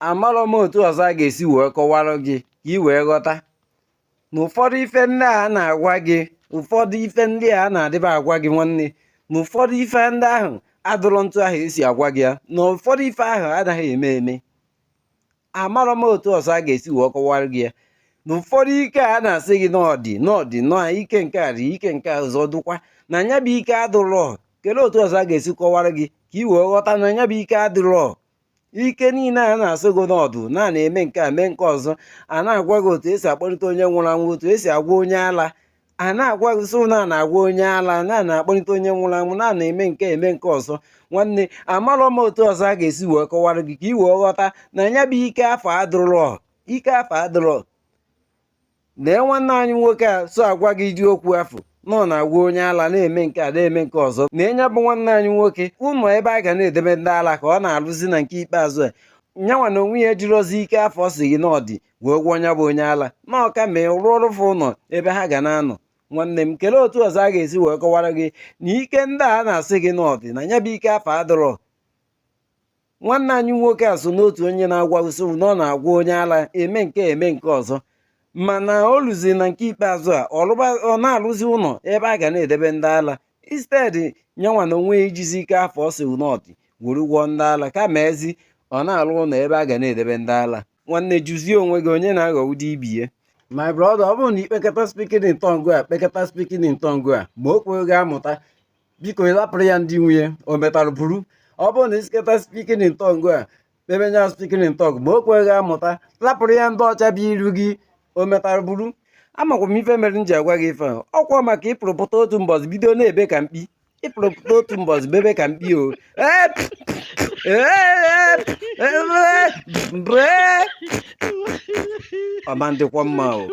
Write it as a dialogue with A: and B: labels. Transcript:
A: amarọ m otu ọzọ a ga-esi wee kọwara gị ka ị wee ghọta na ụfọdụ ife ndị a na-agwa gị, ụfọdụ ife ndị a na-adịba agwa gị nwanne, na ụfọdụ ife ndị ahụ adụrụ ntụ ahụ esi agwa gị ya, na ụfọdụ ife ahụ anaghị eme eme. Amarọ m otu ọzọ a ga-esi wee kọwara gị ya, na ụfọdụ ike a na-asị gị n'ọdị nọ ike nke a dị ike nke ọzọ dụkwa na nya bụ ike adụrọ. Kedu otu ọzọ a ga-esi kọwara gị ka ị wee ghọta na nya bụ ike adụrọ? Ike niile a na-asị gị n'ọdụ na-eme nke a mee nke ọzọ, a na-agwa gị otu esi akpọlite onye nwụrụ anwụ, otu esi agwa onye ala, a na-agwa gị sụ na-agwa onye ala na-akpọlite onye nwụrụ anwụ na-eme nke eme nke ọzọ. Nwanne, amarọ m otu ọzọ a ga-esi wee kọwara gị ka ị wee ghọta na nya bụ ike afọ adụrọ. Ike afọ adụrọ. Lee nwanne anyị nwoke a so agwa gị dị okwu afọ nọ na-agwa onye ala na-eme nke a na-eme nke ọzọ, na enye bụ nwanne anyị nwoke ụmụ ebe a ga na-edebe ndị ala ka ọ na-arụzi na nke ikpeazụ a nyanwa na onwe ya jirozi ike afọ si gị n'ọdị wee gwọ onye bụ onye ala na ọka ma rụọ ọrụfụ ụlọ ebe ha ga na-anọ. Nwanne m, kelee otu ọzọ a ga-esi wee kọwara gị na ike ndị a na-asị gị n'ọdị na nya bụ ike afọ adịrọ. Nwanne anyị nwoke a so n'otu onye na-agwa ụsụ na ọ na-agwa onye ala eme nke ọzọ, mana o luzi na nke ikpeazụ a ọ na-arụzi ụlọ ebe a ga na-edebe ndị ala instead nyanwa na onwe ya ijizi ike afọ si n'ọdị were gwọọ ndị ala kama ezi ọ na-arụ ụlọ ebe a ga na-edebe ndị ala. Nwanne, jụzie onwe gị onye na-aghọ ụdị ibie. My brother, ọ bụrụ na ikpekọta speaking in tongue a kpekọta speaking in tongue a ma o kweghị amụta, biko ịlapụrụ ya ndị nwunye o metara buru. Ọ bụrụ na isikọta speaking in tongue a kpemenya speaking in tongue ma o kweghị amụta, lapụrụ ya ndị ọcha bụ iru gị o metara buru. Amakwa m ife mere m ji agwa gị ife ahụ, ọkwa maka ịpụrụpụta otu mbọzi bido na-ebe ka mkpi, ịpụrụpụta otu mbọzi bebe ka mkpi o ọma ndịkwa mma o.